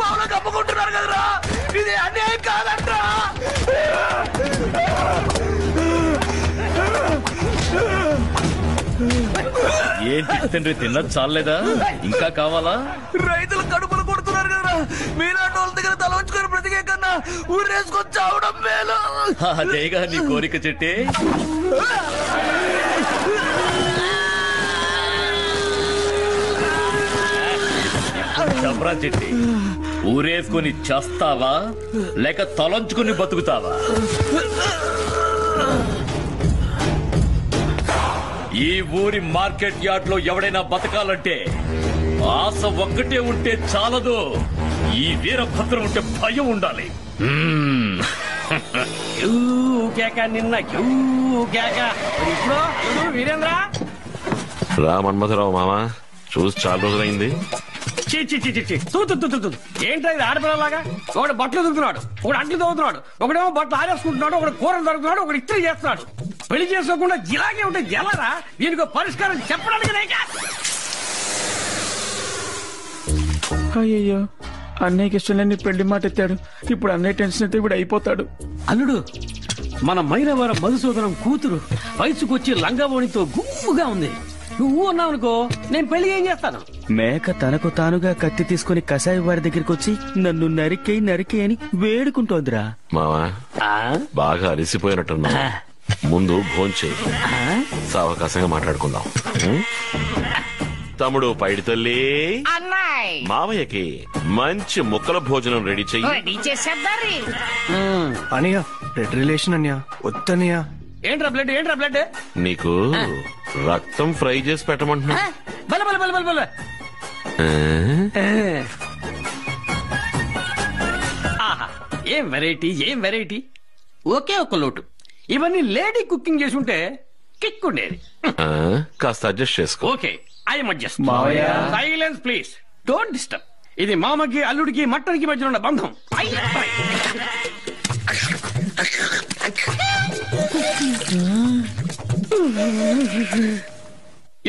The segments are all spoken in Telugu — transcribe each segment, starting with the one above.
మామూలు కప్పుకుంటున్నారు కదరా, ఇది అన్యాయం కాదంట్రా. ఏంటి తండ్రి తిన్న చాలేదా, ఇంకా కావాలా? రైతులు కడుపులు కొడుతున్నారు కదరా, మీలాంటి వాళ్ళ దగ్గర తల ఉంచుకొని బ్రతికే కన్నా ఊరేసుకొని చావడం మేలు. అదేగా నీ కోరిక చెట్టే. చెప్పరా చెట్టి, ఊరేసుకొని చేస్తావా లేక తలంచుకుని బతుకుతావా? ఈ ఊరి మార్కెట్ యార్డ్ లో ఎవడైనా బతకాలంటే ఆశ ఒక్కటే ఉంటే చాలదు, ఈ వీరభద్రం ఉంటే భయం ఉండాలి. నిన్న ఇప్పుడు వీరేంద్ర రా మన్మథరావు మామ, చూసి చాలా రోజులైంది. ఏంటో ఇది ఆడపిల్లలాగా? ఒకడు బట్టలు దొరుకుతున్నాడు, ఒకడు అంట్లు తవ్వుతున్నాడు, ఒకడేమో బట్టలు ఆరేసుకుంటున్నాడు, ఒకడు కూరలు దొరుకుతున్నాడు, ఒకడు ఇస్త్రీ చేస్తున్నాడు. పెళ్లి చేసుకోకుండా ఇలాగే ఉంటే జలరా? దీనికి పరిష్కారం చెప్పడానికి. అయ్యయ్యో, అన్నయ్యకి ఇష్టం లేని పెళ్లి మాట ఎత్తాడు. ఇప్పుడు అన్నయ్య టెన్షన్ అయితే ఇప్పుడు అయిపోతాడు. అల్లుడు, మన మైలవరం మధుసూదనం కూతురు వయసుకొచ్చి లంగావోణితో గుమ్ముగా ఉంది. నువ్వు అన్నావనుకో, నేను పెళ్లి ఏం చేస్తాను? మేక తనకు తానుగా కత్తి తీసుకుని కషాయి వారి దగ్గరికి వచ్చి నన్ను నరికే అని వేడుకుంటోందిరా. మావా బాగా అలసిపోయినట్టున్నా, ముందు భోంచే సావకాశంగా మాట్లాడుకుందాం. తమ్ముడు పైడి తల్లి, మావయ్యకి మంచి ముక్కల భోజనం రెడీ చెయ్యి. అనియా రెడ్ రిలేషన్ అనియా, వద్దనియా. ఏంట్రా బ్లడ్, ఏంట్రా బ్లడ్? నీకు రక్తం ఫ్రై చేసి పెట్టమంటున్నా. ఏం వెరైటీ, ఏం వెరైటీ. ఒకే ఒక లోటు, ఇవన్నీ లేడీ కుకింగ్ చేసి ఉంటే కిక్ ఉండేది. కాస్త అడ్జస్ట్ చేసుకో. Okay, I'm adjust. Silence please, don't disturb. ఇది మామకి అల్లుడికి మట్టనికి మధ్య ఉన్న బంధం.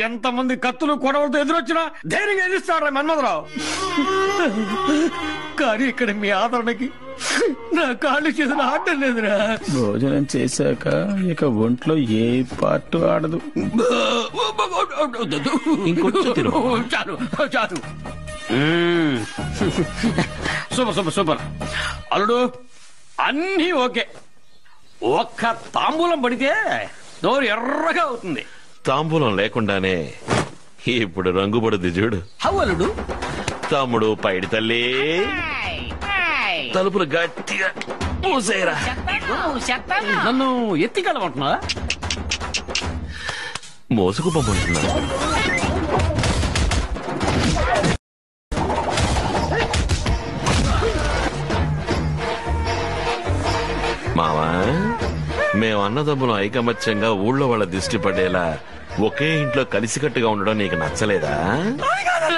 ఎంతమంది కత్తులు కొడవలతో ఎదురొచ్చినా ధైర్యంగా ఎదురుస్తాడు మన్మథరావు. కానీ ఇక్కడ మీ ఆదరణకి నా కాళ్ళు చేతులు ఆడటం లేదురా. భోజనం చేశాక ఇక ఒంట్లో ఏ పార్ట్ ఆడదు. చాలు చాలు. Super super super. అల్లుడు, అన్నీ ఓకే. ఒక్క తాంబూలం పడితే నోరు ఎర్రగా అవుతుంది. తాంబూలం లేకుండానే ఇప్పుడు రంగుపడుద్ది చూడు. హవ్వలుడు, తమ్ముడు పైడి తల్లి, తలుపులు గట్టిగా మూసేయరా. నన్ను ఎత్తికెళ్ళమంటున్నా? మోసుకు పంపుతున్నా. మావా, మేము అన్నదమ్ములు ఐకమత్యంగా ఊళ్ళో వాళ్ళ దిష్టి పడేలా ఒకే ఇంట్లో కలిసికట్టుగా ఉండడం నీకు నచ్చలేదా?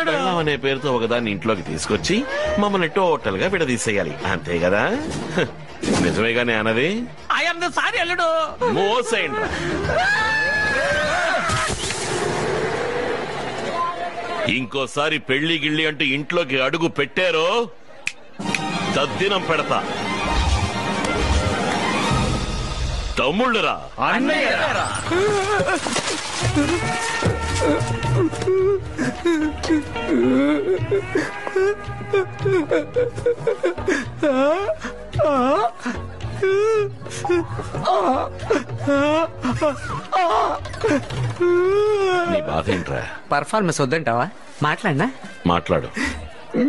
పెళ్ళాం అనే పేరుతో ఒకదాన్ని ఇంట్లోకి తీసుకొచ్చి మమ్మల్ని టోటల్ గా విడదీసేయాలి, అంతే కదా? నిజమేగానే అన్నది. సారీ అల్లుడు. మోసేయండి. ఇంకోసారి పెళ్లి గిళ్ళి అంటూ ఇంట్లోకి అడుగు పెట్టారో తద్దినం పెడతా. తమ్ముళ్ళురా, అన్నయ్యరా. నీ బాధ ఏంట్రా? పర్ఫార్మెన్స్ వద్దంటావా? మాట్లాడినా మాట్లాడు.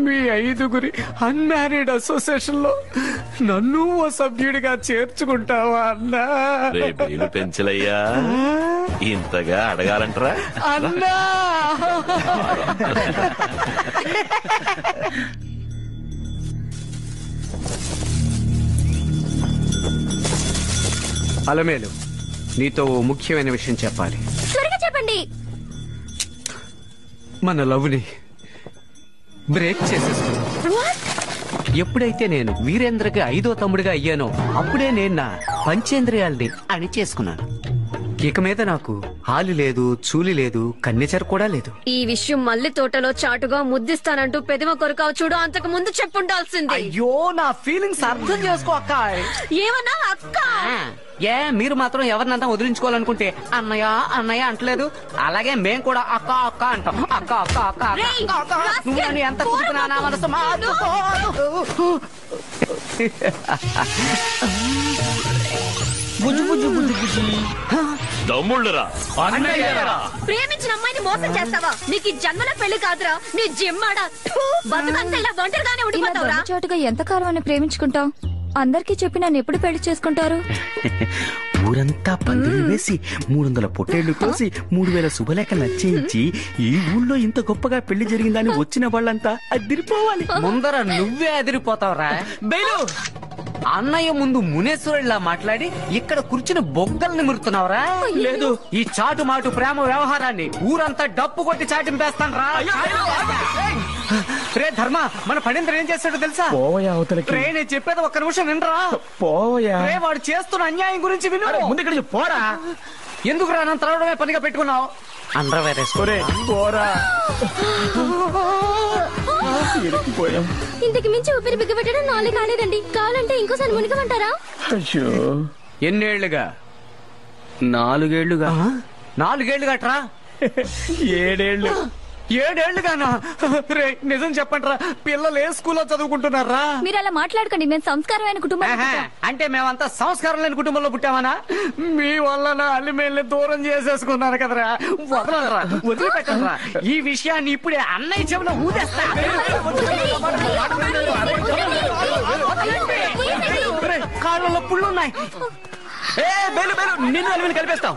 మీ 5గురి అన్మ్యారీడ్ అసోసియేషన్ లో నన్ను ఓ సభ్యుడిగా చేర్చుకుంటావా అన్నా? రేపు పెంచలయ్యా, ఇంతగా అడగాలంటరా అన్నా? అలమేలు, నీతో ఓ ముఖ్యమైన విషయం చెప్పాలి. త్వరగా చెప్పండి. మన లవ్ని బ్రేక్ చేసేసుకున్నాం. ఎప్పుడైతే నేను వీరేంద్రకి 5వ తమ్ముడిగా అయ్యానో అప్పుడే నేను నా పంచేంద్రియాల్ని అణిచేసుకున్నాను. ఇక మీద నాకు హాలి లేదు, చూలి లేదు, కన్నెచెర కూడా లేదు. ఈ విషయం మల్లి తోటలో చాటుగా ముద్దిస్తానంటూ పెదవ కొరకావు చూడు, అంతకు ముందు చెప్పుండాల్సింది. అయ్యో నా ఫీలింగ్స్ అర్థం చేసుకో అక్క. ఏమన్నా అక్క? ఏ మీరు మాత్రం ఎవరినంతా వదిలించుకోవాలనుకుంటే అన్నయ్య అన్నయ్య అంటలేదు, అలాగే మేం కూడా అక్క అక్క అంటాం. అక్క అక్క అక్క అక్క, రేయ్, అక్క, అక్క. రాస్కెల్, నువ్వు నన్ను ఎంత కుదిపినా నా మనసు మార్చుకోదు. బుజ్జు బుజ్జు బుజ్జు బుజ్జి. తమ్ముళ్ళరా ప్రేమించిన అమ్మాయిని మోసం చేస్తావా? నీకు ఈ జన్మలో పెళ్లి కాదురా, నీ జిమ్మాడా. బతుకంతా ఇలా ఒంటరిగానే ఉండిపోతావురా. చాటుగా ఎంతకాలం అని ప్రేమించుకుంటాం? అందరికీ చెప్పి నన్ను ఎప్పుడు పెళ్లి చేసుకుంటారు? ఊరంతా పందిరి వేసి 300 పొట్టేళ్లు కోసి 3000 శుభలేఖ నచ్చేయించి ఈ ఊళ్ళో ఇంత గొప్పగా పెళ్లి జరిగిందని వచ్చిన వాళ్ళంతా అదిరిపోవాలి. ముందర నువ్వే అదిరిపోతావురా. బయలు అన్నయ్య ముందు మునేశ్వరుడిలా మాట్లాడి ఇక్కడ కూర్చుని బొగ్గలు నిమురుతున్నావురా. లేదు. ఈ చాటు మాటు ప్రేమ వ్యవహారాన్ని ఊరంతా డప్పు కొట్టి చాటింపేస్తాను రా. రే ధర్మ, మన పడింద్ర ఏం చేస్తాడో తెలుసా? పోవయా అవతలకి. రే నేను చెప్పేది ఒక్క నిమిషం వినరా. పోవయా. రే వాడు చేస్తున్న అన్యాయం గురించి విను. ముందు ఇక్కడ పోరా. ఎందుకు రా నన్ను తరవడమే పనిగా పెట్టుకున్నావు? అండర్వేర్ వేసుకోరే. పోరా. ఇరుక్కుపోయాం. ఇంతకు మించి ఊపిరి బిగ్గబెట్టడం నాలే కాలేదండి. కావాలంటే ఇంకోసారి మునిగమంటారా? అయ్యో, ఎన్నేళ్లుగా? 4 ఏళ్లుగా. 4 ఏళ్లుగా ట్రా. 7 ఏళ్లు. 7 ఏళ్లుగానా? రే నిజం చెప్పండి రా, పిల్లలు ఏ స్కూల్లో చదువుకుంటున్నారా? మీరు అలా మాట్లాడకండి, మేము సంస్కారమైన కుటుంబం. అంటే మేమంతా సంస్కారం లేని కుటుంబంలో పుట్టామనా? మీ వల్ల నా అల్లిమేల్ని దూరం చేసేసుకున్నాను కదరా. వదలరా, వదిలిపెట్టరా. ఈ విషయాన్ని ఇప్పుడే అన్నయ్య చెవిలో ఊదేస్తా. రే, కాళ్ళలో పుళ్ళున్నాయి. ఏ బెలు బెలు, నిన్ను అలివిని కలిపేస్తాం.